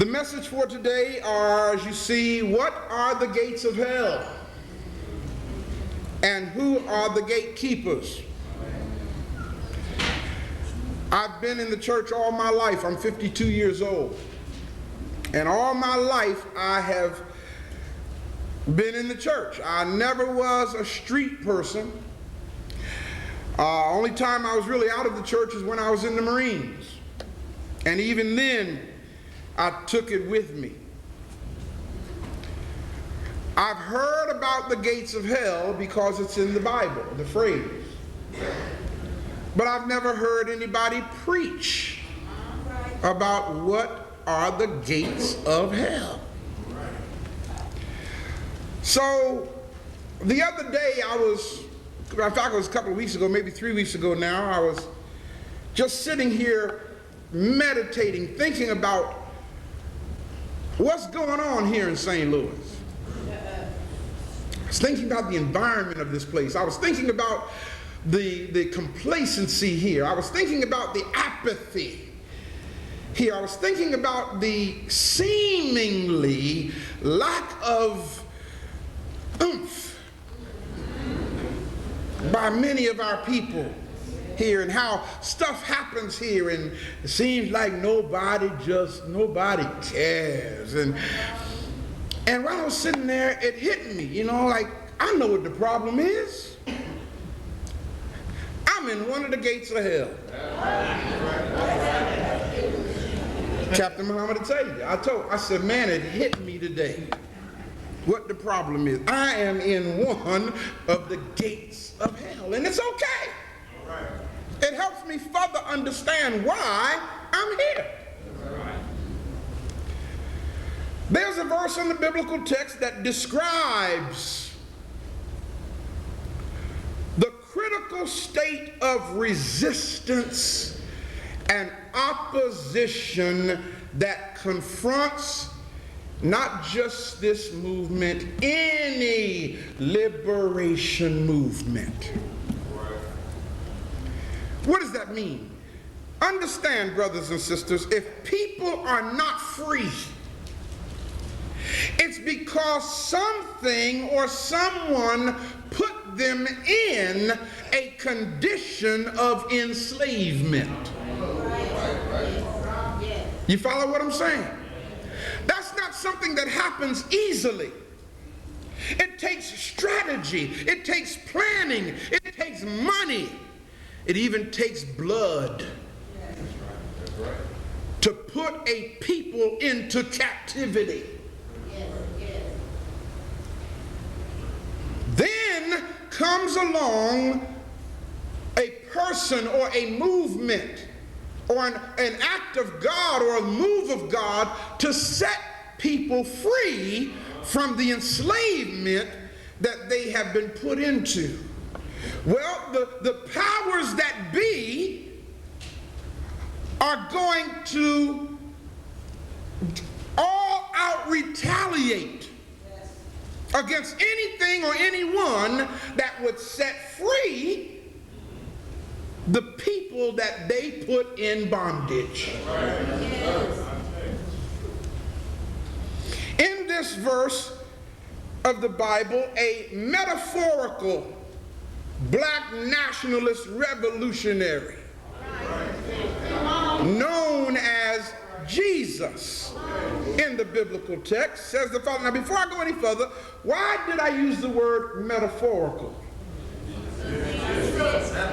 The message for today are, as you see, what are the gates of hell? And who are the gatekeepers? I've been in the church all my life. I'm 52 years old. And all my life I have been in the church. I never was a street person. Only time I was really out of the church is when I was in the Marines. And even then, I took it with me. I've heard about the gates of hell because it's in the Bible, the phrase. But I've never heard anybody preach about what are the gates of hell. So the other day in fact it was a couple of weeks ago, maybe 3 weeks ago now, I was just sitting here meditating, thinking about what's going on here in St. Louis. I was thinking about the environment of this place. I was thinking about the complacency here. I was thinking about the apathy here. I was thinking about the seemingly lack of oomph by many of our people here, and how stuff happens here, and it seems like nobody cares. And while I was sitting there, it hit me, like, I know what the problem is. I'm in one of the gates of hell. Captain Muhammad will tell you. I said, man, it hit me today what the problem is. I am in one of the gates of hell, and it's okay. It helps me further understand why I'm here. There's a verse in the biblical text that describes the critical state of resistance and opposition that confronts not just this movement, any liberation movement. What does that mean? Understand, brothers and sisters, if people are not free, it's because something or someone put them in a condition of enslavement. You follow what I'm saying? That's not something that happens easily. It takes strategy, it takes planning, it takes money, it even takes blood to put a people into captivity. Then comes along a person or a movement or an act of God or a move of God to set people free from the enslavement that they have been put into. Well, the powers that be are going to all out retaliate against anything or anyone that would set free the people that they put in bondage. In this verse of the Bible, a metaphorical black nationalist revolutionary known as Jesus in the biblical text says the following. Now, before I go any further, why did I use the word metaphorical?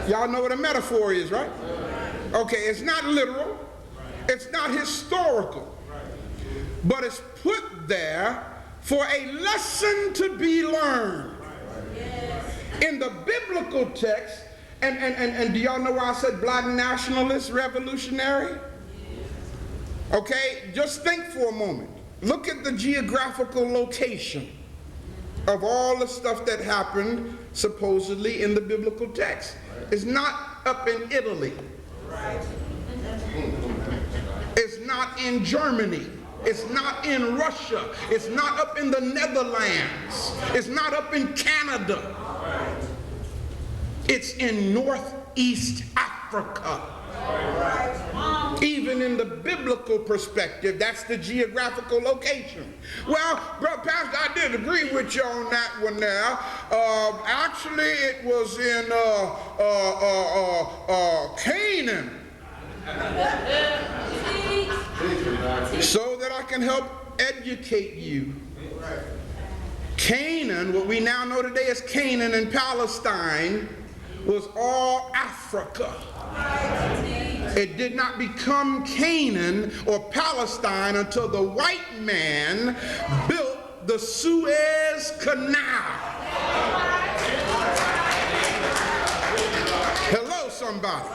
Y'all know what a metaphor is, right? Okay, it's not literal, it's not historical, but it's put there for a lesson to be learned. In the biblical text, and do y'all know why I said black nationalist revolutionary? Okay, just think for a moment. Look at the geographical location of all the stuff that happened supposedly in the biblical text. It's not up in Italy. It's not in Germany. It's not in Russia. It's not up in the Netherlands. It's not up in Canada. It's in Northeast Africa. Even in the biblical perspective, that's the geographical location. Well, Brother Pastor, I did agree with you on that one there. Actually, it was in Canaan. So that I can help educate you. Canaan, what we now know today as Canaan and Palestine, was all Africa. It did not become Canaan or Palestine until the white man built the Suez Canal. Hello, somebody.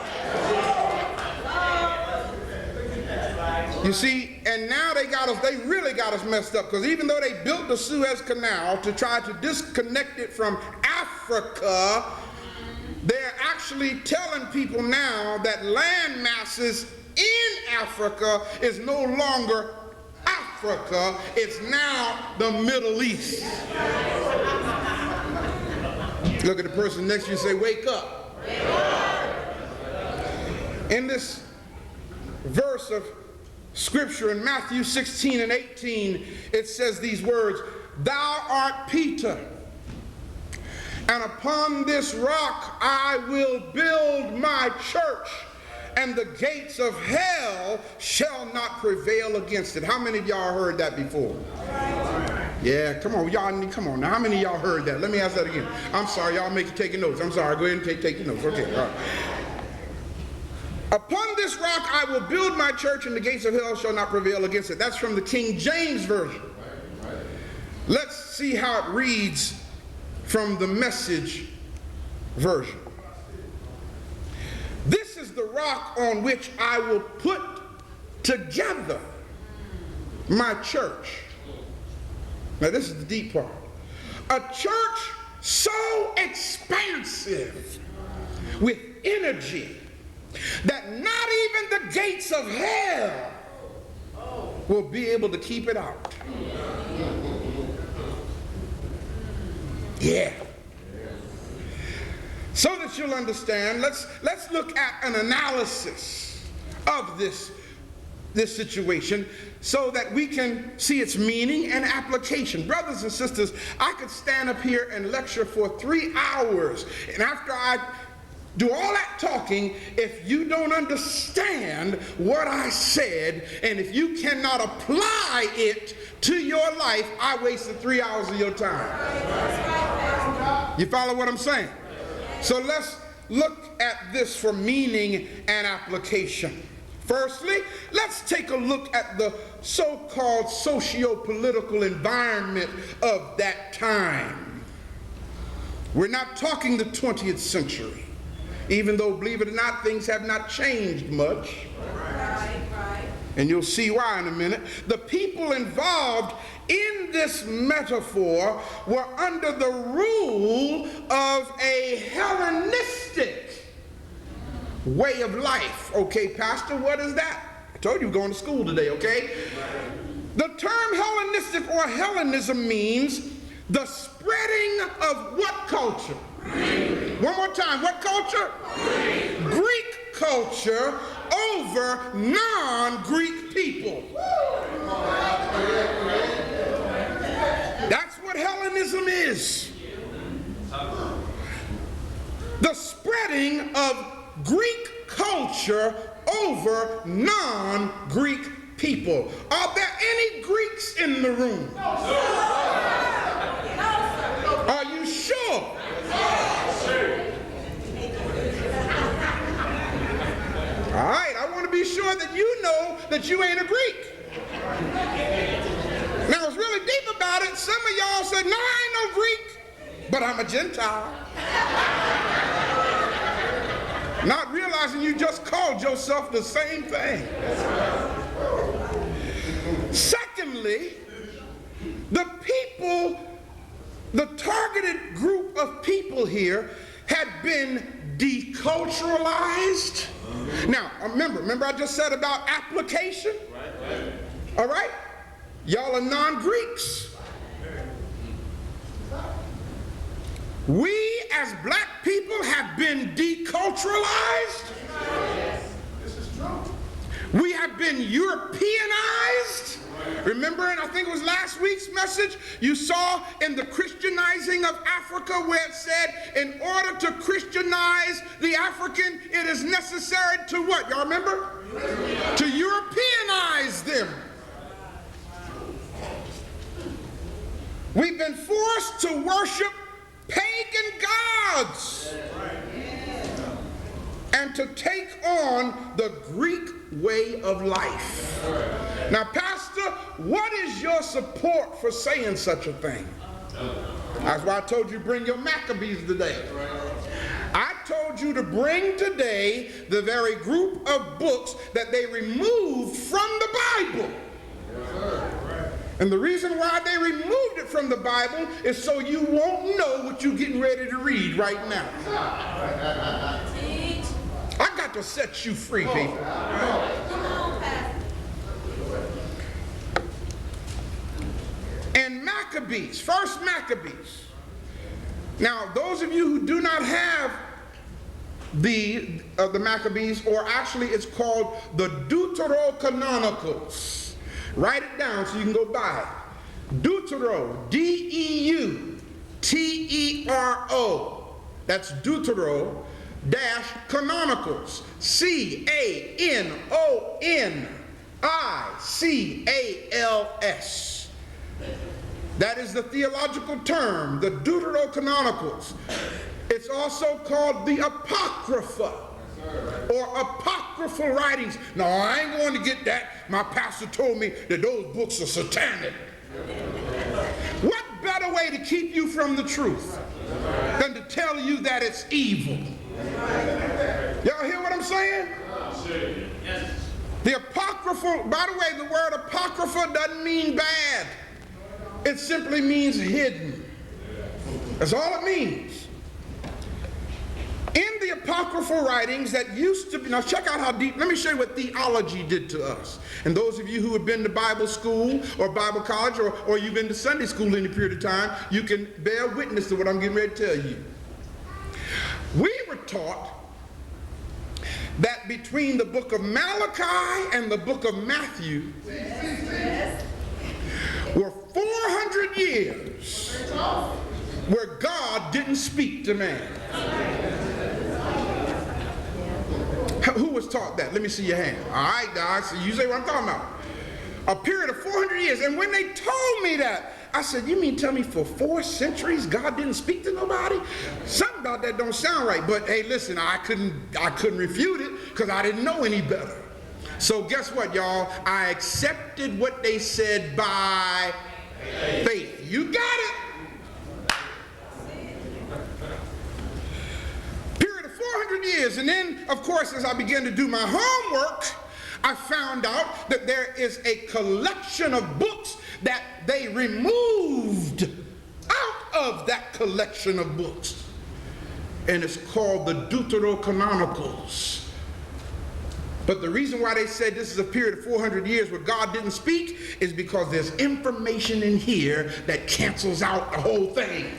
You see, and now they really got us messed up, because even though they built the Suez Canal to try to disconnect it from Africa, they're actually telling people now that land masses in Africa is no longer Africa, it's now the Middle East. Look at the person next to you and say, wake up. Wake up. In this verse of Scripture in Matthew 16 and 18, it says these words, "Thou art Peter, and upon this rock I will build my church, and the gates of hell shall not prevail against it." How many of y'all heard that before? Yeah, come on, y'all, come on now. How many of y'all heard that? Let me ask that again. I'm sorry, y'all make you taking notes. I'm sorry, go ahead and take your notes. Okay, all right. "Upon this rock I will build my church, and the gates of hell shall not prevail against it." That's from the King James Version. Let's see how it reads from the Message version. "This is the rock on which I will put together my church." Now this is the deep part. A church so expansive with energy that not even the gates of hell will be able to keep it out. Yeah. So that you'll understand, let's look at an analysis of this situation so that we can see its meaning and application. Brothers and sisters, I could stand up here and lecture for 3 hours, and after I do all that talking, if you don't understand what I said, and if you cannot apply it to your life, I wasted 3 hours of your time. You follow what I'm saying? So let's look at this for meaning and application. Firstly, let's take a look at the so-called socio-political environment of that time. We're not talking the 20th century, even though, believe it or not, things have not changed much. And you'll see why in a minute. The people involved in this metaphor were under the rule of a Hellenistic way of life. Okay, Pastor, what is that? I told you we're going to school today, okay? The term Hellenistic or Hellenism means the spreading of what culture? Greek. One more time, what culture? Greek. Greek culture over non-Greek people. That's what Hellenism is. The spreading of Greek culture over non-Greek people. Are there any Greeks in the room? No, sir. Are you sure? All right, I want to be sure that you know that you ain't a Greek. Now, it's really deep about it. Some of y'all said, no, I ain't no Greek, but I'm a Gentile. Not realizing you just called yourself the same thing. Secondly, the people, the targeted group of people here had been deculturalized. Now, remember I just said about application? Right. All right? Y'all are non-Greeks. We as black people have been deculturalized. This is true. have been Europeanized. Remember, and I think it was last week's message, you saw in the Christianizing of Africa where it said, in order to Christianize the African, it is necessary to what? Y'all remember? To Europeanize them. We've been forced to worship pagan gods and to take on the Greek way of life. Now, Pastor, what is your support for saying such a thing? That's why I told you bring your Maccabees today. I told you to bring today the very group of books that they removed from the Bible. And the reason why they removed it from the Bible is so you won't know what you're getting ready to read right now. I got to set you free, people. And Maccabees, first Maccabees. Now, those of you who do not have the Maccabees, or actually it's called the Deuterocanonicals. Write it down so you can go buy it. Deutero, D-E-U-T-E-R-O. That's Deutero dash Canonicals. C-A-N-O-N-I-C-A-L-S. That is the theological term, the Deuterocanonicals. It's also called the Apocrypha, or apocryphal writings. No, I ain't going to get that. My pastor told me that those books are satanic. What better way to keep you from the truth than to tell you that it's evil? Y'all hear what I'm saying? The apocryphal, by the way, the word apocrypha doesn't mean bad. It simply means hidden. That's all it means. In the apocryphal writings that used to be, now check out how deep, let me show you what theology did to us. And those of you who have been to Bible school or Bible college, or you've been to Sunday school in a period of time, you can bear witness to what I'm getting ready to tell you. We were taught that between the book of Malachi and the book of Matthew were 400 years where God didn't speak to man. Who was taught that? Let me see your hand. All right, guys, so you say what I'm talking about. A period of 400 years. And when they told me that, I said, you mean tell me for 4 centuries God didn't speak to nobody? Something about that don't sound right. But hey, listen, I couldn't refute it because I didn't know any better. So guess what, y'all? I accepted what they said by faith. You got it. Period of 400 years. And then, of course, as I began to do my homework, I found out that there is a collection of books that they removed out of that collection of books. And it's called the Deuterocanonicals. But the reason why they said this is a period of 400 years where God didn't speak is because there's information in here that cancels out the whole thing.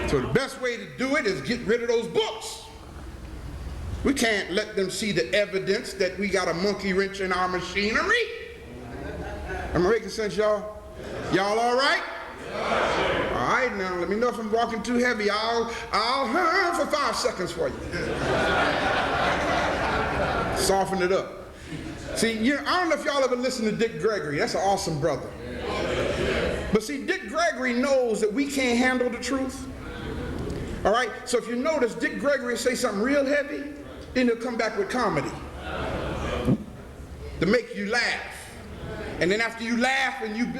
So the best way to do it is get rid of those books. We can't let them see the evidence that we got a monkey wrench in our machinery. Am I making sense, y'all? Y'all all right? All right, now let me know if I'm walking too heavy. I'll hum for 5 seconds for you. Soften it up. See, I don't know if y'all ever listen to Dick Gregory. That's an awesome brother. But see, Dick Gregory knows that we can't handle the truth. All right? So if you notice, Dick Gregory say something real heavy, then he'll come back with comedy to make you laugh. And then after you laugh and you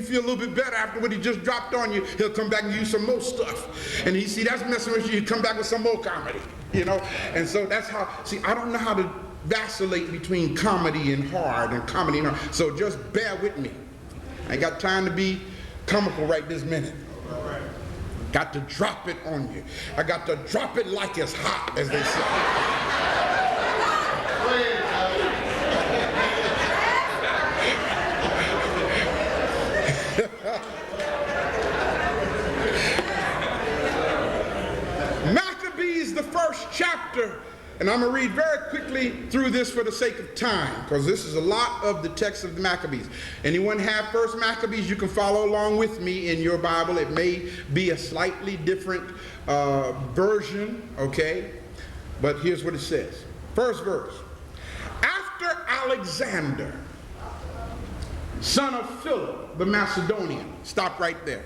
feel a little bit better after what he just dropped on you, he'll come back and use some more stuff. And he see that's messing with you, he'll come back with some more comedy, you know? And so that's how, see, I don't know how to vacillate between comedy and hard and comedy and hard. So just bear with me. I ain't got time to be comical right this minute. Got to drop it on you. I got to drop it like it's hot, as they say. Maccabees, the first chapter, and And I'm going to read very quickly through this for the sake of time, because this is a lot of the text of the Maccabees. Anyone have First Maccabees, you can follow along with me in your Bible. It may be a slightly different version, okay? But here's what it says. First verse. After Alexander, son of Philip the Macedonian. Stop right there.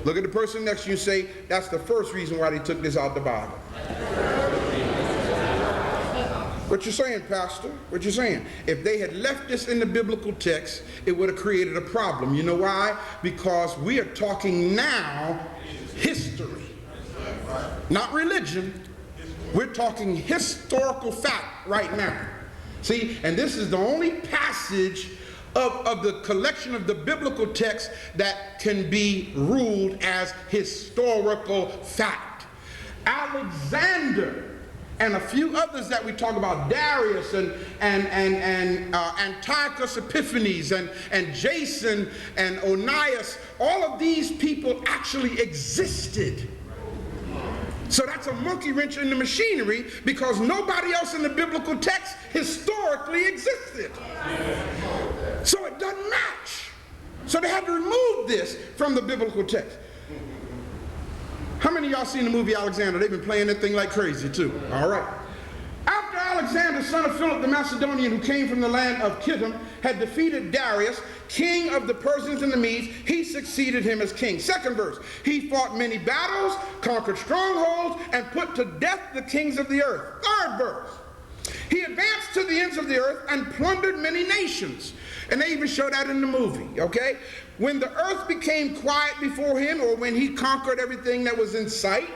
Look at the person next to you and say, that's the first reason why they took this out of the Bible. What you saying, Pastor? What you saying? If they had left this in the biblical text, it would have created a problem. You know why? Because we are talking now history, not religion. We're talking historical fact right now. See, and this is the only passage of the collection of the biblical text that can be ruled as historical fact. Alexander and a few others that we talk about, Darius and Antiochus Epiphanes and Jason and Onias, all of these people actually existed. So that's a monkey wrench in the machinery, because nobody else in the biblical text historically existed. So it doesn't match. So they had to remove this from the biblical text. How many of y'all seen the movie Alexander? They've been playing that thing like crazy too. All right. After Alexander, son of Philip the Macedonian, who came from the land of Kittim, had defeated Darius, king of the Persians and the Medes, he succeeded him as king. Second verse. He fought many battles, conquered strongholds, and put to death the kings of the earth. Third verse. He advanced to the ends of the earth and plundered many nations. And they even show that in the movie, okay? When the earth became quiet before him, or when he conquered everything that was in sight,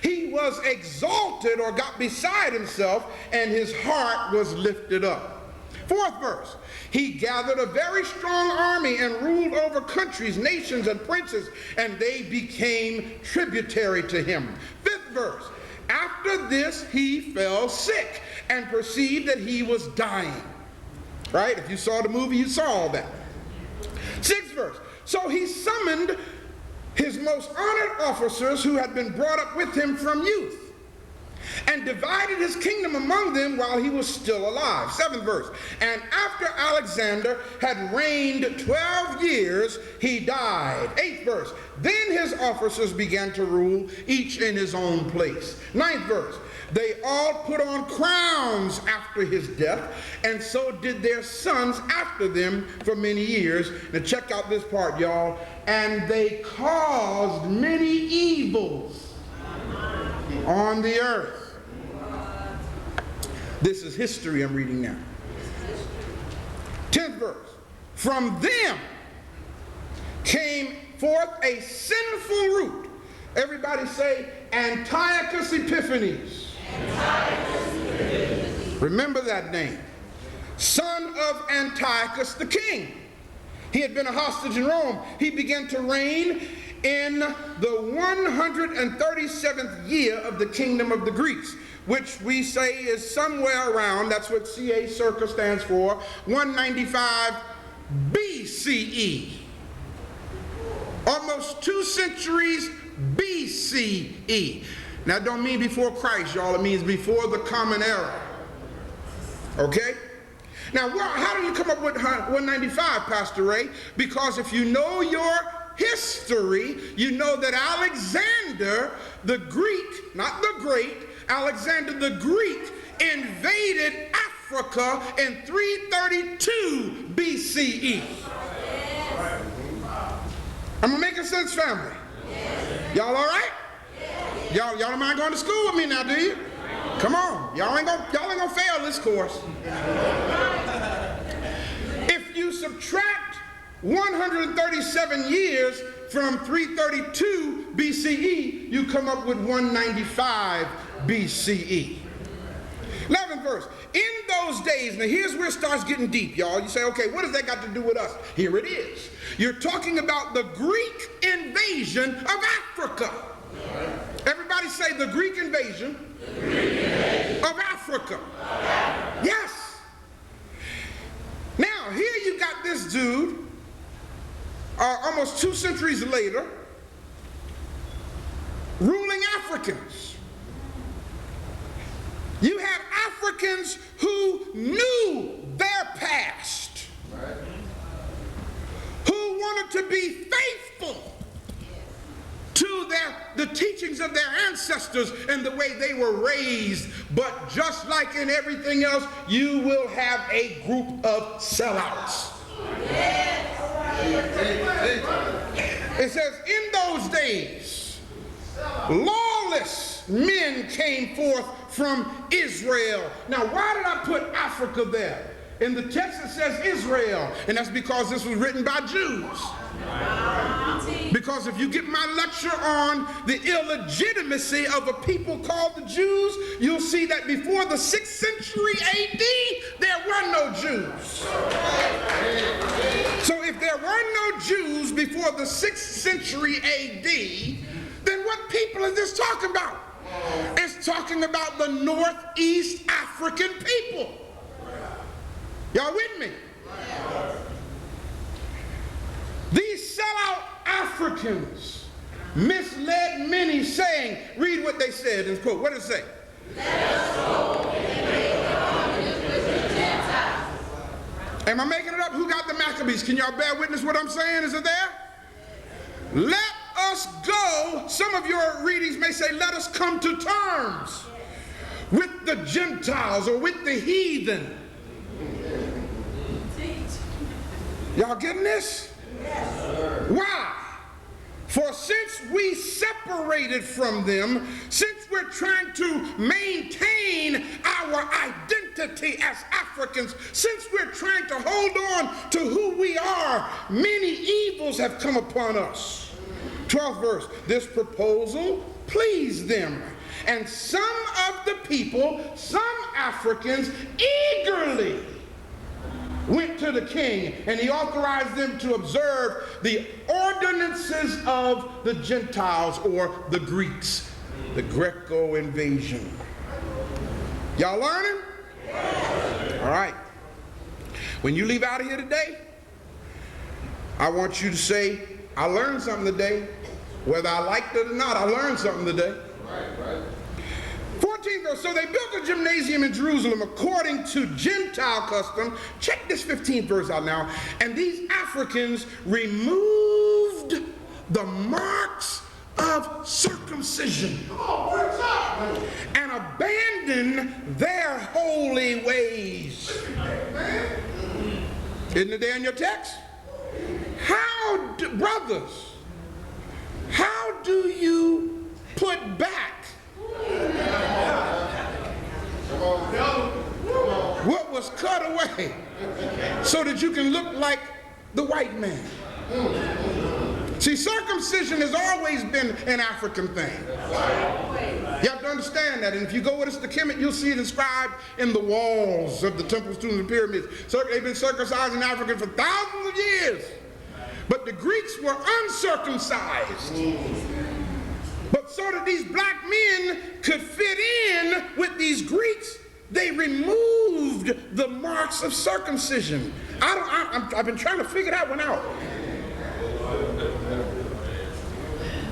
he was exalted or got beside himself, and his heart was lifted up. Fourth verse. He gathered a very strong army and ruled over countries, nations, and princes, and they became tributary to him. Fifth verse. After this he fell sick and perceived that he was dying. Right? If you saw the movie, you saw all that. Sixth verse. So he summoned his most honored officers who had been brought up with him from youth, and divided his kingdom among them while he was still alive. Seventh verse. And after Alexander had reigned 12 years, he died. Eighth verse. Then his officers began to rule, each in his own place. Ninth verse. They all put on crowns after his death, and so did their sons after them for many years. Now check out this part, y'all. And they caused many evils on the earth. This is history I'm reading now. 10th verse. From them came forth a sinful root. Everybody say Antiochus Epiphanes. Remember that name. Son of Antiochus the king. He had been a hostage in Rome. He began to reign in the 137th year of the kingdom of the Greeks, which we say is somewhere around, that's what CA circa stands for, 195 BCE. Almost 2 centuries BCE. Now, it don't mean before Christ, y'all. It means before the common era. Okay? Now, how did you come up with 195, Pastor Ray? Because if you know your history, you know that Alexander the Greek, not the Great, Alexander the Greek invaded Africa in 332 BCE. Am I making sense, family? Y'all all right? Y'all don't mind going to school with me now, do you? Come on. Y'all ain't gonna fail this course. If you subtract 137 years from 332 BCE, you come up with 195 BCE. 11th verse. In those days, now here's where it starts getting deep, y'all. You say, okay, what has that got to do with us? Here it is. You're talking about the Greek invasion of Africa. Everybody say the Greek invasion, of Africa. Yes. Now, here you got this dude, almost 2 centuries later, ruling Africans. You had Africans who knew their past, who wanted to be faithful to the teachings of their ancestors and the way they were raised. But just like in everything else, you will have a group of sellouts. It says, in those days, lawless men came forth from Israel. Now, why did I put Africa there? In the text it says Israel, and that's because this was written by Jews. Because if you get my lecture on the illegitimacy of a people called the Jews, you'll see that before the 6th century AD, there were no Jews. So if there were no Jews before the 6th century AD, then what people is this talking about? It's talking about the Northeast African people. Y'all with me? These sellout Africans misled many, saying, read what they said in quote. What did it say? Let us go and make covenant with the Gentiles. Am I making it up? Who got the Maccabees? Can y'all bear witness what I'm saying? Is it there? Let us go. Some of your readings may say, let us come to terms with the Gentiles or with the heathen. Y'all getting this? Yes. Why? For since we separated from them, since we're trying to maintain our identity as Africans, since we're trying to hold on to who we are, many evils have come upon us. 12th verse, this proposal pleased them. And some of the people, some Africans, eagerly went to the king, and he authorized them to observe the ordinances of the Gentiles, or the Greeks, the Greco invasion. Y'all learning? All right. When you leave out of here today, I want you to say, I learned something today. Whether I liked it or not, I learned something today. Right. 14th verse, so they built a gymnasium in Jerusalem according to Gentile custom. Check this 15th verse out now. And these Africans removed the marks of circumcision and abandoned their holy ways. Isn't it there in your text? Brothers, how do you put back what was cut away so that you can look like the white man? See, circumcision has always been an African thing. You have to understand that. And if you go with us to Kemet, you'll see it inscribed in the walls of the temples, tombs, and pyramids. So they've been circumcised in Africa for thousands of years. But the Greeks were uncircumcised. But so that these black men could fit in with these Greeks, they removed the marks of circumcision. I've been trying to figure that one out.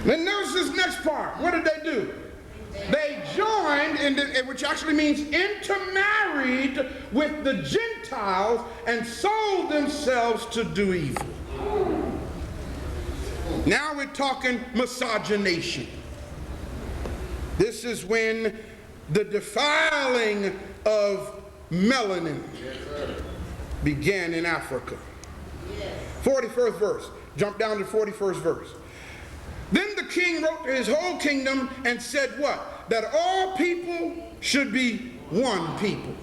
Then notice this next part. What did they do? They joined, which actually means intermarried with the Gentiles and sold themselves to do evil. Now we're talking miscegenation. This is when the defiling of melanin began in Africa. 41st verse. Jump down to the 41st verse. Then the king wrote to his whole kingdom and said what? That all people should be one people.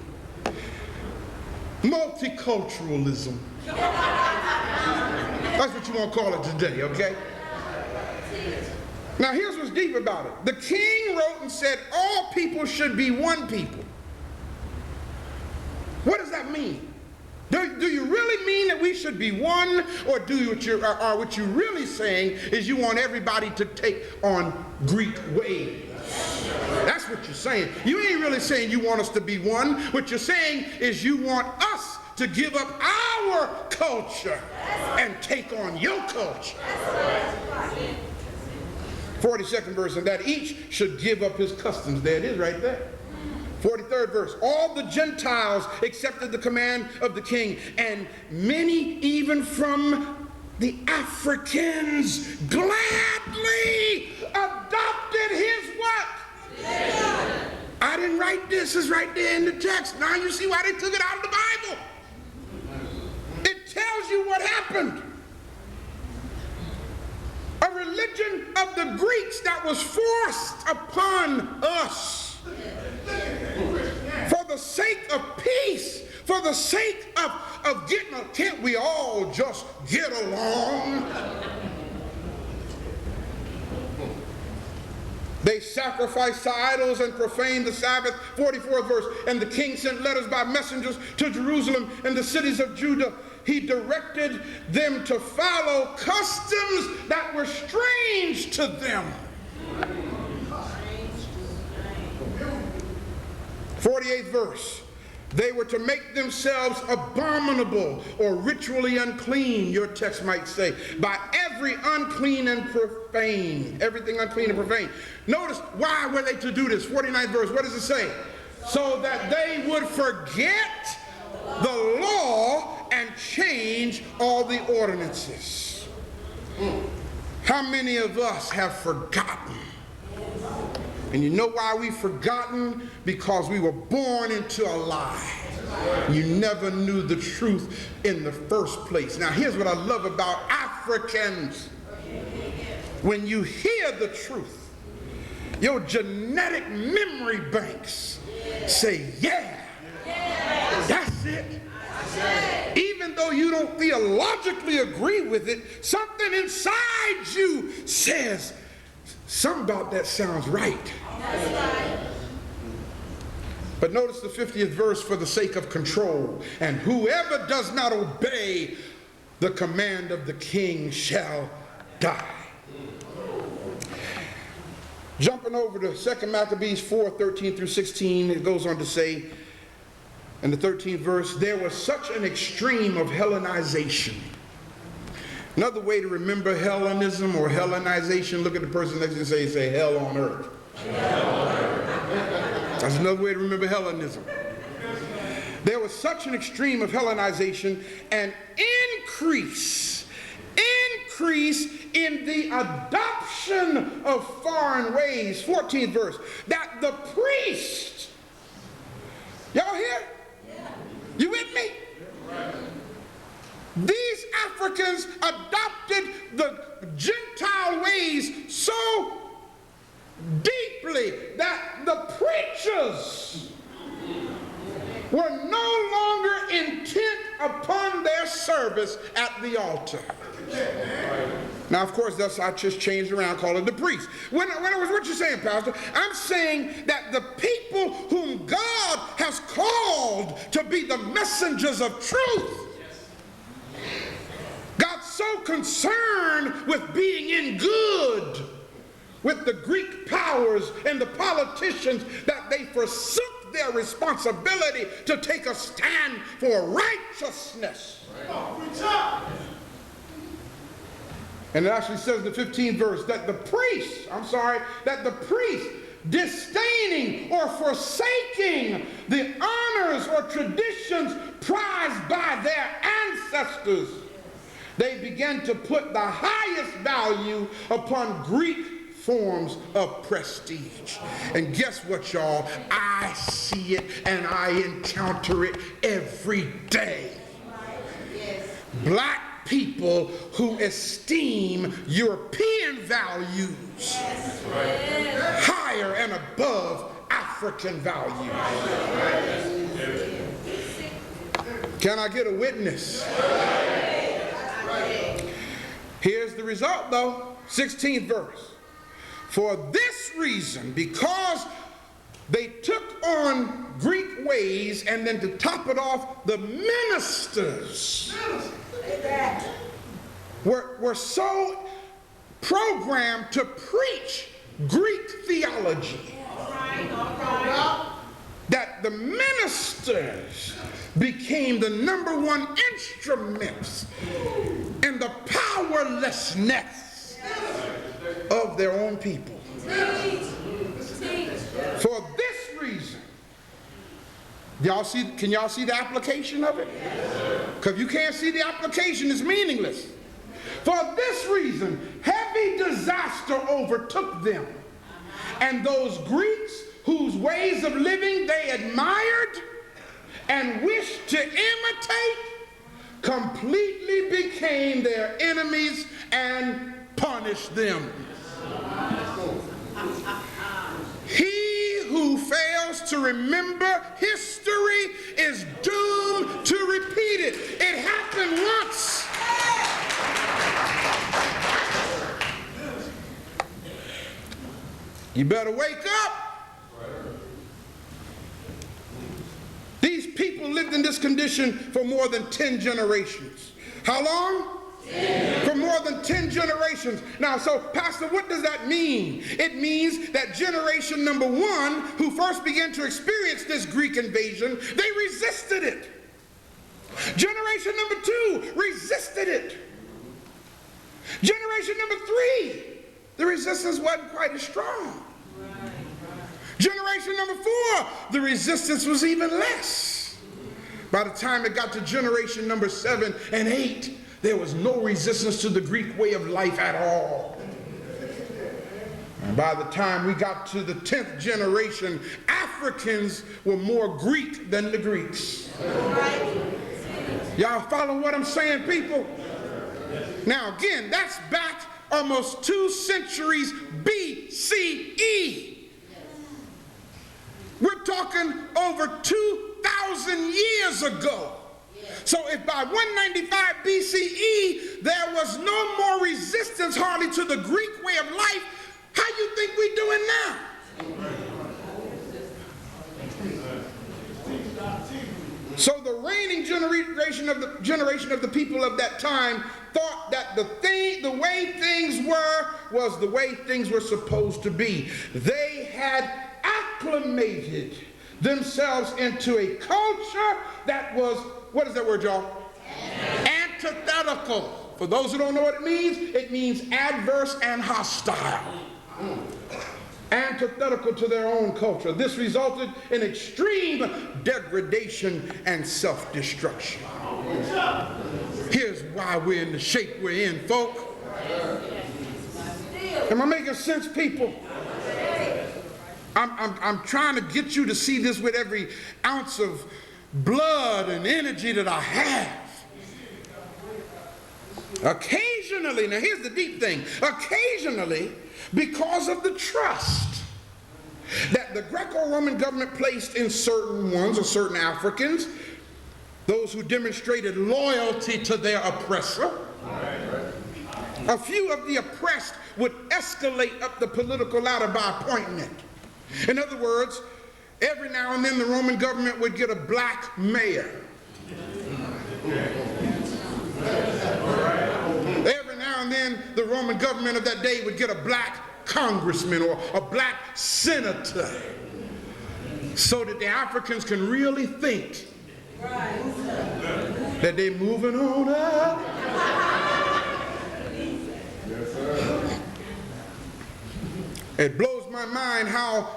Multiculturalism. That's what you want to call it today, okay? Now here's what's deep about it. The king wrote and said all people should be one people. What does that mean? Do you really mean that we should be one, or what you're really saying is you want everybody to take on Greek ways? That's what you're saying. You ain't really saying you want us to be one. What you're saying is you want us to give up our culture and take on your culture. 42nd verse, and that each should give up his customs. There it is right there. 43rd verse. All the Gentiles accepted the command of the king, and many even from the Africans gladly adopted his what? Yeah. I didn't write this. It's right there in the text. Now you see why they took it out of the Bible. It tells you what happened. A religion of the Greeks that was forced upon us for the sake of peace, for the sake of getting, can't we all just get along? They sacrificed to idols and profaned the Sabbath. 44th verse. And the king sent letters by messengers to Jerusalem and the cities of Judah. He directed them to follow customs that were strange to them. 48th verse. They were to make themselves abominable or ritually unclean, your text might say, by every unclean and profane. Everything unclean and profane. Notice, why were they to do this? 49th verse, what does it say? So that they would forget the law and change all the ordinances. How many of us have forgotten? And you know why we've forgotten? Because we were born into a lie. You never knew the truth in the first place. Now here's what I love about Africans. When you hear the truth, your genetic memory banks say, yeah, that's it. Even though you don't theologically agree with it, something inside you says, something about that sounds right. But notice the 50th verse, for the sake of control. And whoever does not obey the command of the king shall die. Jumping over to 2 Maccabees 4:13 through 16, it goes on to say, in the 13th verse, there was such an extreme of Hellenization. Another way to remember Hellenism or Hellenization, look at the person next to you and say hell on earth. That's another way to remember Hellenism. There was such an extreme of Hellenization and increase in the adoption of foreign ways. 14th verse, that the priest, y'all here? You with me? These Africans adopted the Gentile ways so deeply that the preachers were no longer intent upon their service at the altar. Now, of course, that's, I just changed around, call it the priest. What you saying, Pastor? I'm saying that the people whom God has called to be the messengers of truth got so concerned with being in good with the Greek powers and the politicians that they forsook their responsibility to take a stand for righteousness. And it actually says in the 15th verse that the priest, disdaining or forsaking the honors or traditions prized by their ancestors, they began to put the highest value upon Greek forms of prestige. And guess what, y'all? I see it and I encounter it every day. Black people who esteem European values higher and above African values. Can I get a witness? Here's the result though, 16th verse. For this reason, because they took on Greek ways, and then to top it off, the ministers were so programmed to preach Greek theology that the ministers became the #1 instruments in the powerlessness of their own people. For this reason, Y'all see, can y'all see the application of it? Because if you can't see the application, it's meaningless. For this reason, heavy disaster overtook them. And those Greeks whose ways of living they admired and wished to imitate completely became their enemies and punished them. He who fails to remember history is doomed to repeat it. It happened once. You better wake up. These people lived in this condition for more than 10 generations. How long? 10. For more than 10 generations. Now, so, Pastor, what does that mean? It means that generation number 1, who first began to experience this Greek invasion, they resisted it. Generation number 2 resisted it. Generation number 3, the resistance wasn't quite as strong. Generation number 4, the resistance was even less. By the time it got to generation number 7 and 8, there was no resistance to the Greek way of life at all. And by the time we got to the 10th generation, Africans were more Greek than the Greeks. Y'all follow what I'm saying, people? Now again, that's back almost 2 centuries BCE. We're talking over 2,000 years ago. So if by 195 BCE there was no more resistance hardly to the Greek way of life, how you think we're doing now? So the reigning generation of the people of that time thought that the way things were was the way things were supposed to be. They had acclimated themselves into a culture that was, what is that word, y'all? Antithetical. For those who don't know what it means adverse and hostile. Antithetical to their own culture. This resulted in extreme degradation and self-destruction. Here's why we're in the shape we're in, folk. Am I making sense, people? I'm trying to get you to see this with every ounce of blood and energy that I have. Occasionally, now here's the deep thing, occasionally, because of the trust that the Greco-Roman government placed in certain ones or certain Africans, those who demonstrated loyalty to their oppressor, a few of the oppressed would escalate up the political ladder by appointment. In other words, every now and then the Roman government would get a black mayor. Every now and then the Roman government of that day would get a black congressman or a black senator, so that the Africans can really think that they're moving on up. It blows my mind how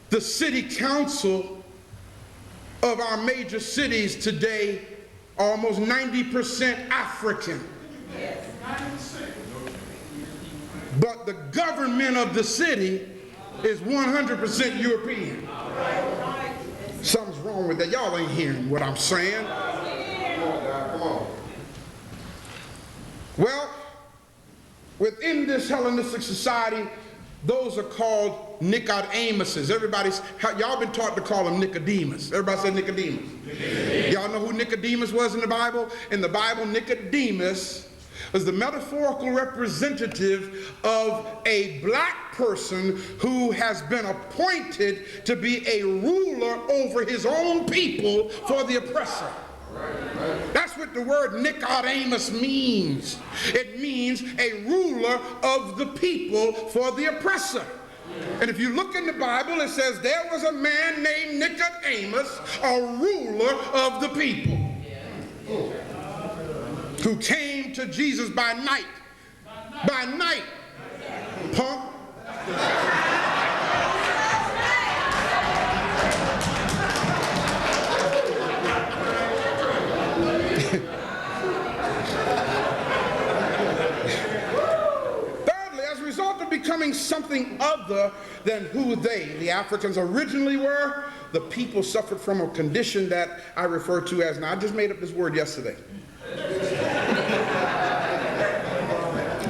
the city council of our major cities today are almost 90% African. But the government of the city is 100% European. Something's wrong with that. Y'all ain't hearing what I'm saying. Come on. Well, within this Hellenistic society, those are called Nicodemuses. Y'all been taught to call them Nicodemus. Everybody say Nicodemus. Y'all know who Nicodemus was in the Bible? In the Bible, Nicodemus was the metaphorical representative of a black person who has been appointed to be a ruler over his own people for the oppressor. That's what the word Nicodemus means. It means a ruler of the people for the oppressor. And if you look in the Bible, it says there was a man named Nicodemus, a ruler of the people, who came to Jesus by night. By night, punk. becoming something other than who they, the Africans, originally were, the people suffered from a condition that I refer to as, now I just made up this word yesterday.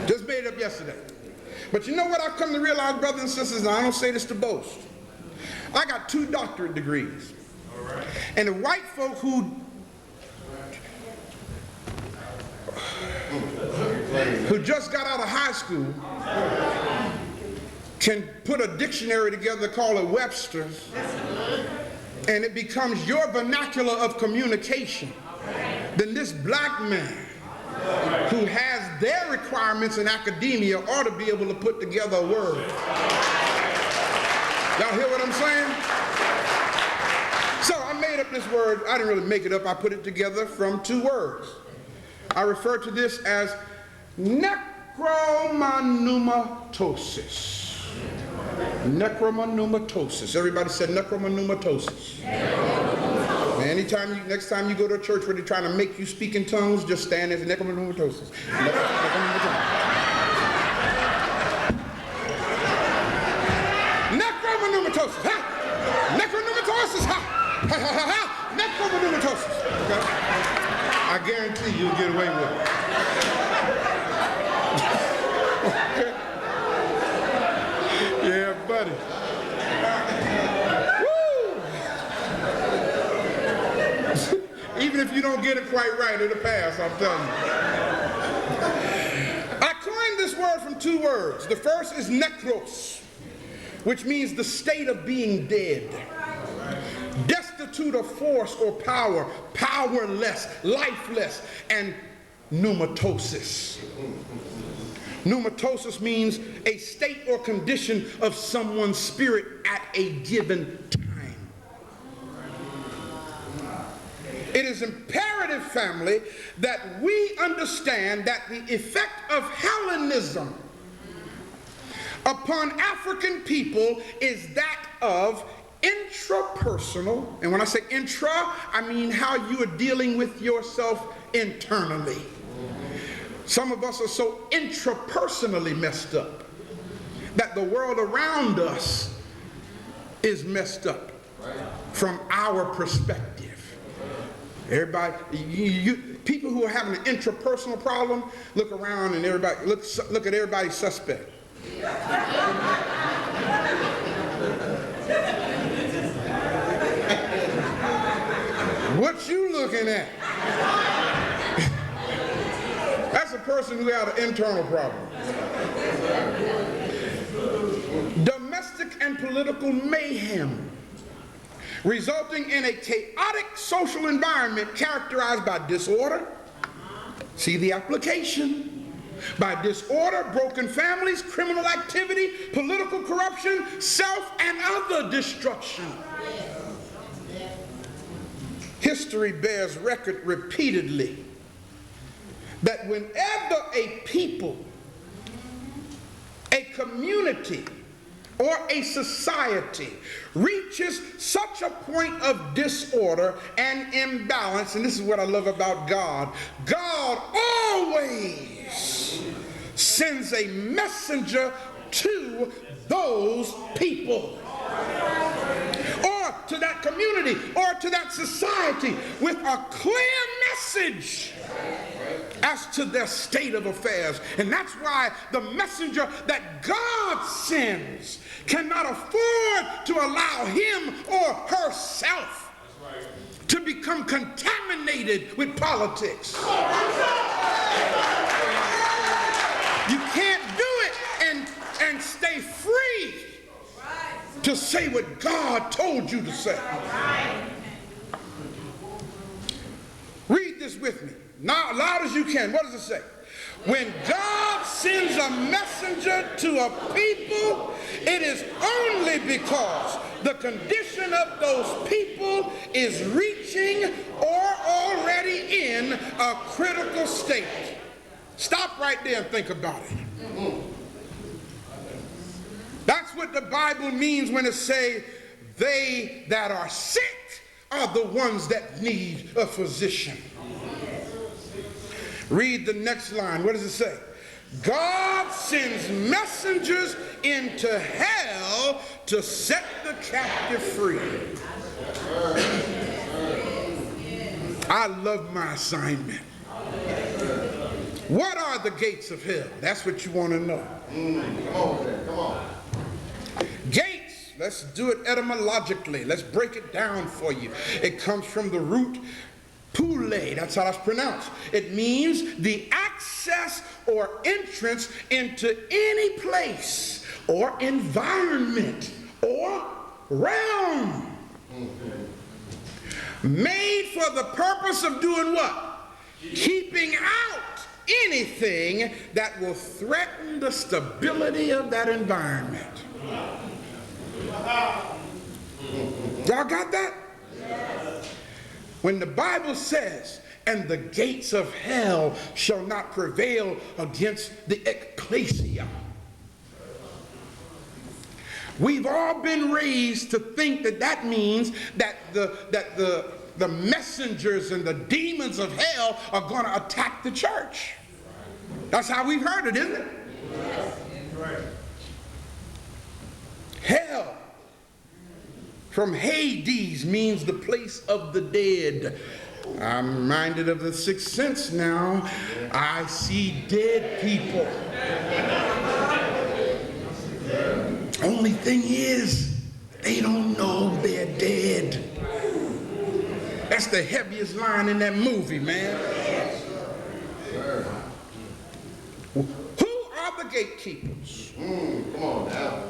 Just made it up yesterday. But you know what I've come to realize, brothers and sisters, and I don't say this to boast. I got 2 doctorate degrees. And the white folk who just got out of high school can put a dictionary together, call it Webster's, and it becomes your vernacular of communication. Then this black man who has their requirements in academia ought to be able to put together a word. Y'all hear what I'm saying? So I made up this word. I didn't really make it up. I put it together from 2 words. I refer to this as Necromapneumatosis. Necromapneumatosis. Everybody said necromapneumatosis. Anytime next time you go to a church where they're trying to make you speak in tongues, just stand there and say necromapneumatosis. Necromapneumatosis. Ha! Necromapneumatosis. Ha! Ha ha ha ha! Necromapneumatosis. Okay? I guarantee you'll get away with it. Okay? Yeah, buddy. Even if you don't get it quite right, it'll pass, I'm telling you. I coined this word from 2 words. The first is necros, which means the state of being dead. Destitute of force or power, powerless, lifeless, and pneumatosis. Pneumatosis means a state or condition of someone's spirit at a given time. It is imperative, family, that we understand that the effect of Hellenism upon African people is that of intrapersonal, and when I say intra, I mean how you are dealing with yourself internally. Some of us are so intrapersonally messed up that the world around us is messed up from our perspective. Everybody, people who are having an intrapersonal problem, look around and everybody, look at everybody's suspect. What you looking at? That's a person who had an internal problem. Domestic and political mayhem, resulting in a chaotic social environment characterized by disorder. See the application. By disorder, broken families, criminal activity, political corruption, self and other destruction. History bears record repeatedly that whenever a people, a community, or a society reaches such a point of disorder and imbalance, and this is what I love about God, God always sends a messenger to those people, or to that community, or to that society with a clear message as to their state of affairs. And that's why the messenger that God sends cannot afford to allow him or herself to become contaminated with politics. You can't do it and stay free to say what God told you to say. Read this with me. Now, loud as you can. What does it say? When God sends a messenger to a people, it is only because the condition of those people is reaching or already in a critical state. Stop right there and think about it. That's what the Bible means when it says, they that are sick are the ones that need a physician. Read the next line. What does it say? God sends messengers into hell to set the captive free. I love my assignment. What are the gates of hell? That's what you want to know. Come on, man. Come on. Gates, let's do it etymologically. Let's break it down for you. It comes from the root pule, that's how that's pronounced. It means the access or entrance into any place or environment or realm. Made for the purpose of doing what? Keeping out anything that will threaten the stability of that environment. Y'all got that? When the Bible says, and the gates of hell shall not prevail against the ecclesia. We've all been raised to think that that means that the messengers and the demons of hell are going to attack the church. That's how we've heard it, isn't it? Hell, from Hades, means the place of the dead. I'm reminded of the Sixth Sense now. I see dead people. Only thing is, they don't know they're dead. That's the heaviest line in that movie, man. Who are the gatekeepers? Come on now.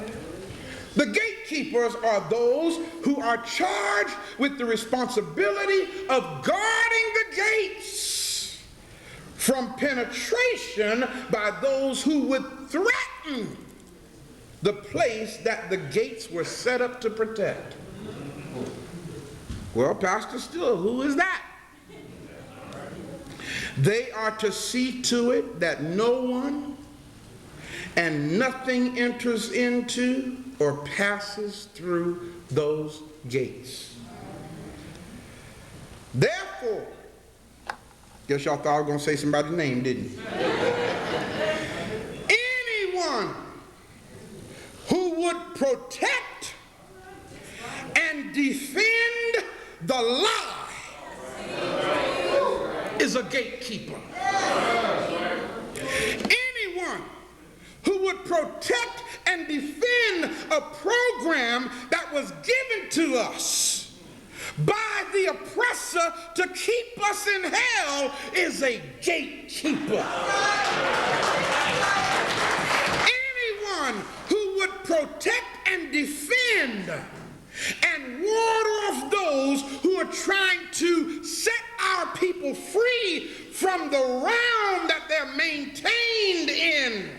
The gatekeepers are those who are charged with the responsibility of guarding the gates from penetration by those who would threaten the place that the gates were set up to protect. Well, Pastor Still, who is that? They are to see to it that no one and nothing enters into or passes through those gates. Therefore, guess y'all thought I was going to say somebody's name, didn't you? Anyone who would protect and defend the lie is a gatekeeper. Anyone who would protect and defend a program that was given to us by the oppressor to keep us in hell is a gatekeeper. Anyone who would protect and defend and ward off those who are trying to set our people free from the realm that they're maintained in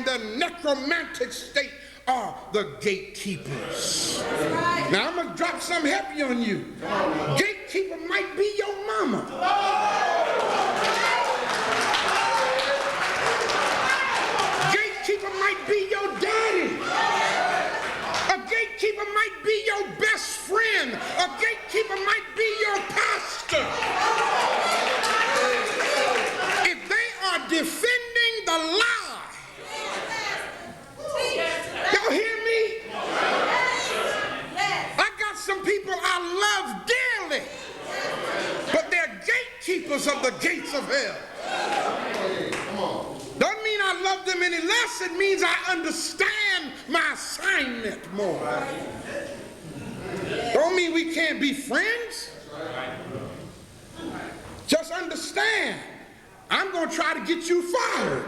the necromantic state are the gatekeepers. Now I'm going to drop something heavy on you. Gatekeeper might be your mama. Gatekeeper might be your daddy. A gatekeeper might be your best friend. A gatekeeper might be your pastor. If they are defending the lie, y'all hear me? I got some people I love dearly, but they're gatekeepers of the gates of hell. Doesn't mean I love them any less. It means I understand my assignment more. Don't mean we can't be friends. Just understand, I'm going to try to get you fired.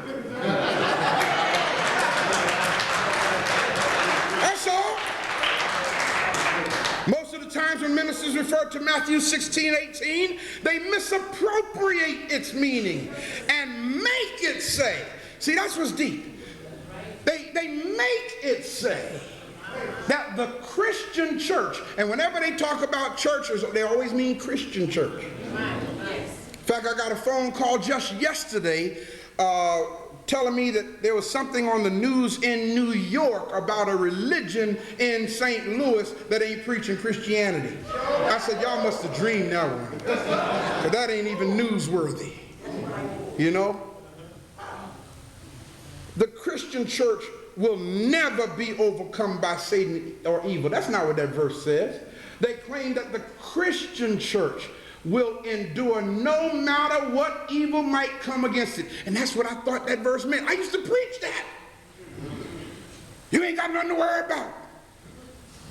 That's all. Most of the times when ministers refer to Matthew 16:18, they misappropriate its meaning and make it say, see, that's what's deep. They make it say that the Christian church, and whenever they talk about churches, they always mean Christian church. In fact, I got a phone call just yesterday telling me that there was something on the news in New York about a religion in St. Louis that ain't preaching Christianity. I said, y'all must have dreamed that one. But that ain't even newsworthy. You know? the Christian church will never be overcome by Satan or evil. That's not what that verse says. They claim that the Christian church will endure no matter what evil might come against it. And that's what I thought that verse meant. I used to preach that. You ain't got nothing to worry about.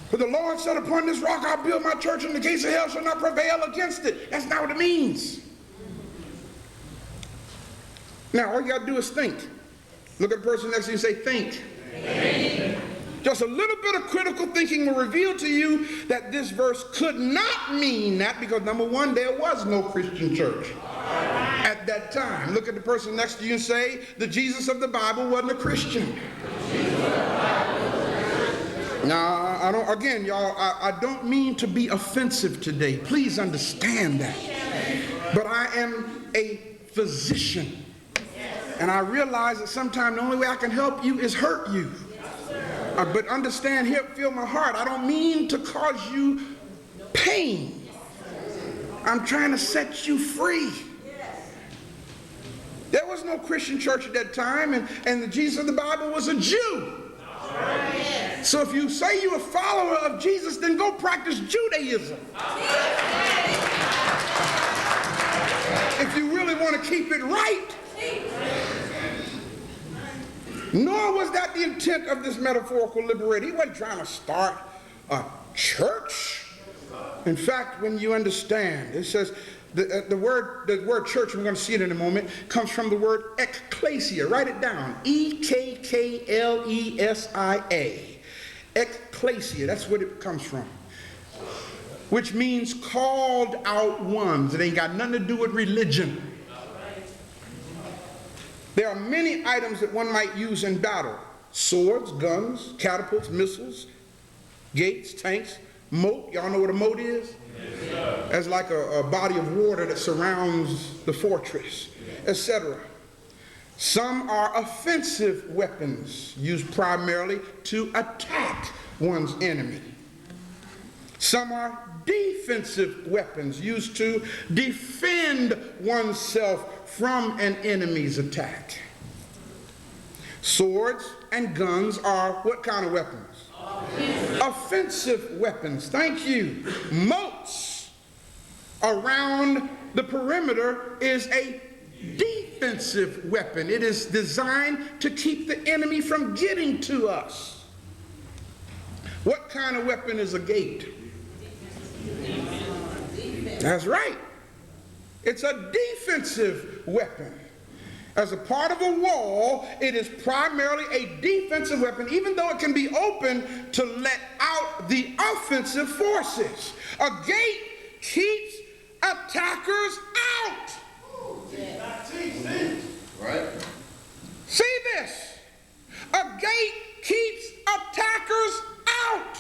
For the Lord said, upon this rock I'll build my church, and the gates of hell shall not prevail against it. That's not what it means. Now, all you got to do is think. Look at the person next to you and say, think. Think. Just a little bit of critical thinking will reveal to you that this verse could not mean that, because number one, there was no Christian church at that time. Look at the person next to you and say, the Jesus of the Bible wasn't a Christian. Now, I don't mean to be offensive today. Please understand that. But I am a physician. And I realize that sometimes the only way I can help you is hurt you. But understand here, feel my heart. I don't mean to cause you pain. I'm trying to set you free. There was no Christian church at that time, and the Jesus of the Bible was a Jew. So if you say you're a follower of Jesus, then go practice Judaism. If you really want to keep it right. Nor was that the intent of this metaphorical liberator. He wasn't trying to start a church. In fact, when you understand, it says the word church, we're going to see it in a moment, comes from the word ecclesia. Write it down. E-K-K-L-E-S-I-A. Ecclesia, that's what it comes from. Which means called out ones. It ain't got nothing to do with religion. There are many items that one might use in battle. Swords, guns, catapults, missiles, gates, tanks, moat. Y'all know what a moat is? Yes, that's like a body of water that surrounds the fortress, etc. Some are offensive weapons used primarily to attack one's enemy. Some are defensive weapons used to defend oneself from an enemy's attack. Swords and guns are what kind of weapons? Offensive weapons. Thank you. Moats around the perimeter is a defensive weapon. It is designed to keep the enemy from getting to us. What kind of weapon is a gate? That's right. It's a defensive weapon. As a part of a wall, it is primarily a defensive weapon, even though it can be opened to let out the offensive forces. A gate keeps attackers out. Right. See this? A gate keeps attackers out.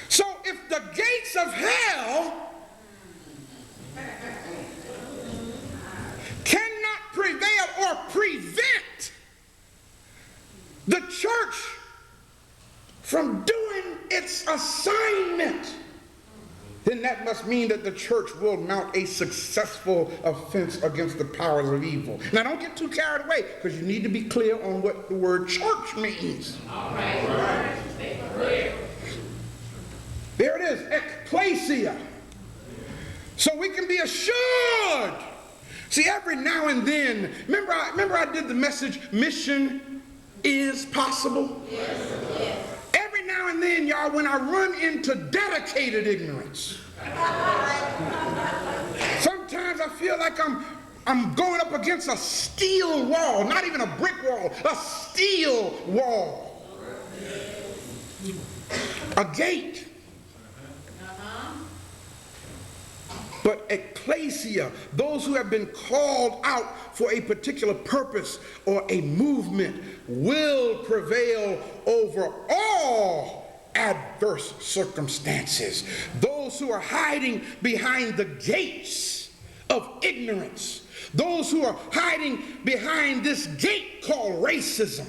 So if the gates of hell cannot prevail or prevent the church from doing its assignment, then that must mean that the church will mount a successful offense against the powers of evil. Now don't get too carried away, because you need to be clear on what the word church means. All right. Make it clear. There it is, ecclesia. So we can be assured. See, every now and then, remember I did the message, mission is possible? Yes. Every now and then, y'all, when I run into dedicated ignorance, sometimes I feel like I'm going up against a steel wall, not even a brick wall, a steel wall. A gate. But ecclesia, those who have been called out for a particular purpose or a movement, will prevail over all adverse circumstances. Those who are hiding behind the gates of ignorance, those who are hiding behind this gate called racism,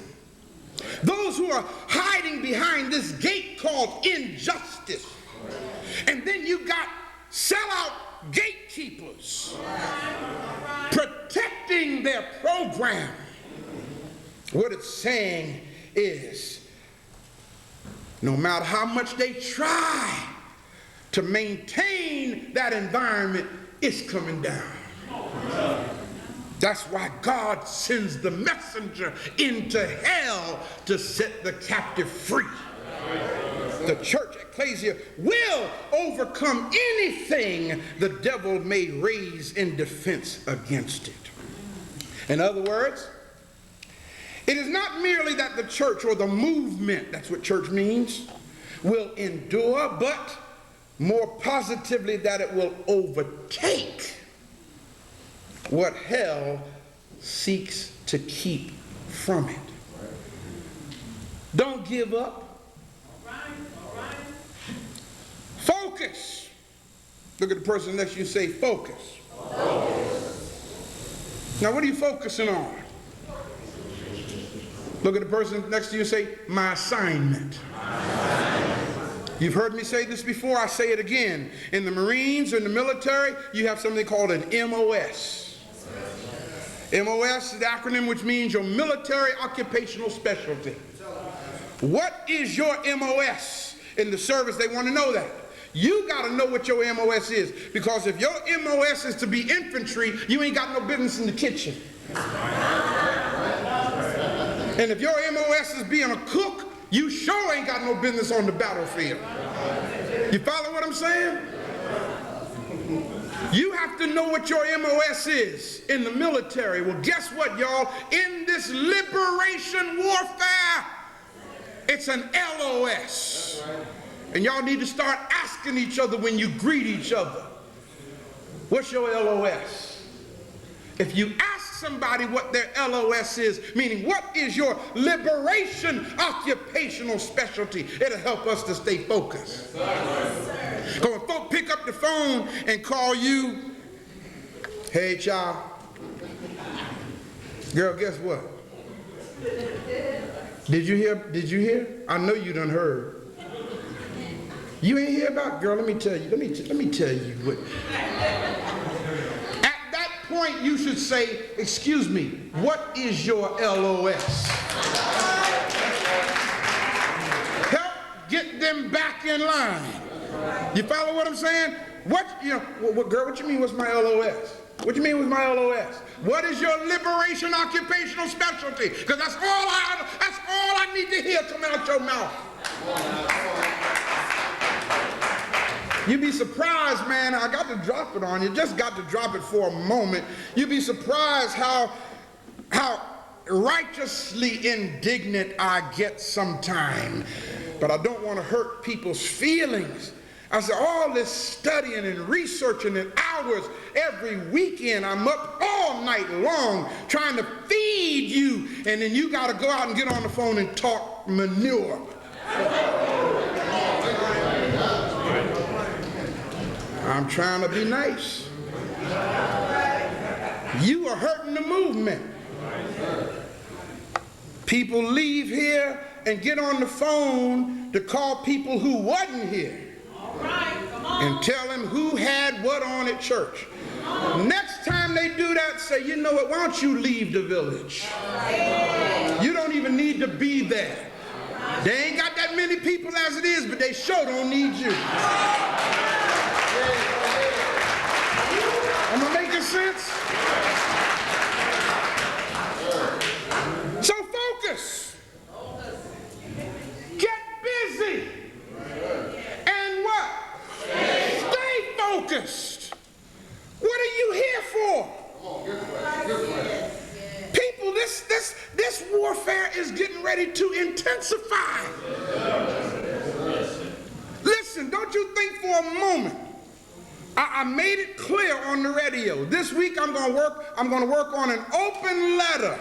those who are hiding behind this gate called injustice, and then you got sellout gatekeepers protecting their program. What it's saying is, no matter how much they try to maintain that environment, it's coming down. That's why God sends the messenger into hell to set the captive free. The church, ecclesia, will overcome anything the devil may raise in defense against it. In other words, it is not merely that the church or the movement, that's what church means, will endure, but more positively that it will overtake what hell seeks to keep from it. Don't give up. Focus. Look at the person next to you and say, focus. Now, what are you focusing on? Look at the person next to you and say, my assignment. You've heard me say this before, I say it again. In the Marines, in the military, you have something called an MOS. MOS is the acronym which means your military occupational specialty. What is your MOS in the service? They want to know that. You got to know what your MOS is, because if your MOS is to be infantry, you ain't got no business in the kitchen. And if your MOS is being a cook, you sure ain't got no business on the battlefield. You follow what I'm saying? You have to know what your MOS is in the military. Well, guess what, y'all? In this liberation warfare, it's an LOS. And y'all need to start asking each other when you greet each other, what's your LOS? If you ask somebody what their LOS is, meaning what is your liberation occupational specialty, it'll help us to stay focused. So when folk pick up the phone and call you, hey child, girl, guess what? Did you hear? I know you done heard. You ain't hear about, girl, let me tell you what. At that point, you should say, excuse me, what is your LOS? Help get them back in line. You follow what I'm saying? Girl, what you mean, what's my LOS? What you mean with my LOS? What is your liberation occupational specialty? Because that's all I need to hear come out your mouth. You'd be surprised, man. I got to drop it on you. Just got to drop it for a moment. You'd be surprised how righteously indignant I get sometime. But I don't want to hurt people's feelings. I said, all this studying and researching and hours every weekend, I'm up all night long trying to feed you, and then you got to go out and get on the phone and talk manure. I'm trying to be nice. You are hurting the movement. People leave here and get on the phone to call people who wasn't here and tell them who had what on at church. Next time they do that, say, you know what, why don't you leave the village? You don't even need to be there. They ain't got that many people as it is, but they sure don't need you. Am I making sense? So focus. Get busy. And what? Stay focused. What are you here for? People, this warfare is getting ready to intensify. Listen, don't you think for a moment. I made it clear on the radio. This week I'm going to work on an open letter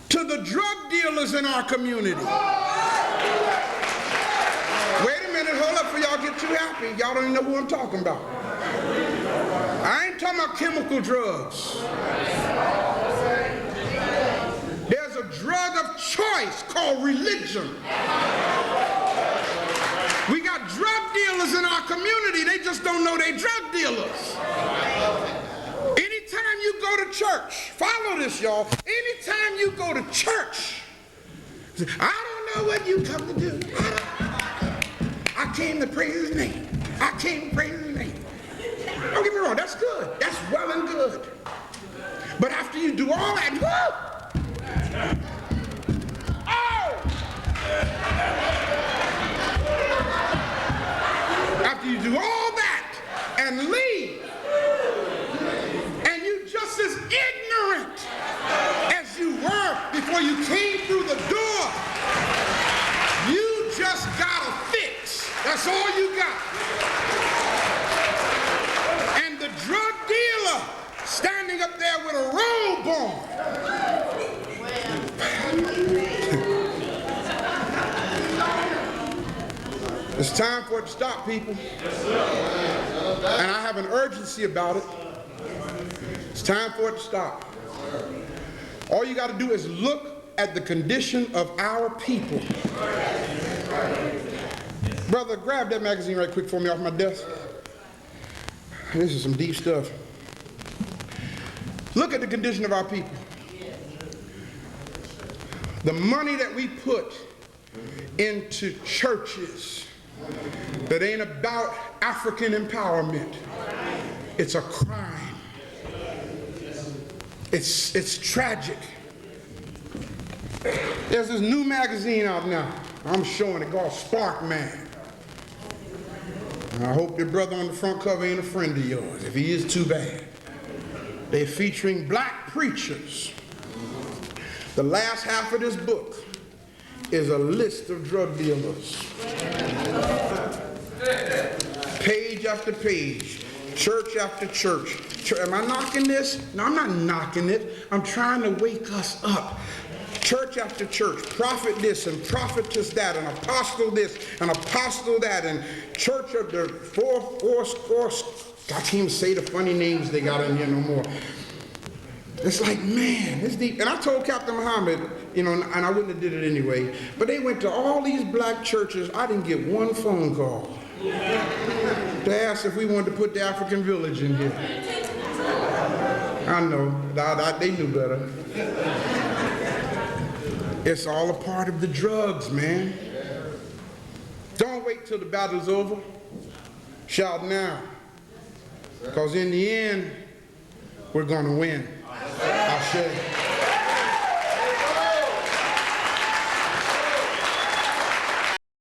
to the drug dealers in our community. Wait a minute, hold up, for y'all get too happy. Y'all don't even know who I'm talking about. I ain't talking about chemical drugs. There's a drug of choice called religion. We got drug dealers in our community, they just don't know they drug dealers. Anytime you go to follow this, y'all. Anytime you go to church, I don't know what you come to do. I came to praise his name. I came to praise his name. Don't get me wrong, that's good. That's well and good. But after you do all that, after you do all that and leave, and you just as ignorant as you were before you came through the door, you just got a fix. That's all you got. And the drug dealer standing up there with a robe on. It's time for it to stop, people. And I have an urgency about it. It's time for it to stop. All you got to do is look at the condition of our people. Brother, grab that magazine right quick for me off my desk. This is some deep stuff. Look at the condition of our people. The money that we put into churches that ain't about African empowerment. It's a crime. It's tragic. There's this new magazine out now. I'm showing it called Spark Man. I hope your brother on the front cover ain't a friend of yours. If he is, too bad. They're featuring black preachers. The last half of this book is a list of drug dealers. Page after page, church after church. Am I knocking this? No, I'm not knocking it. I'm trying to wake us up. Church after church, prophet this and prophetess that, and apostle this and apostle that, and church of the four, I can't even say the funny names they got in here no more. It's like, man, it's deep. And I told Captain Muhammad, and I wouldn't have did it anyway, but they went to all these black churches. I didn't get one phone call to ask if we wanted to put the Afrikan Village in here. I know, they knew better. It's all a part of the drugs, man. Don't wait till the battle's over. Shout now. Because in the end, we're going to win. Ashe.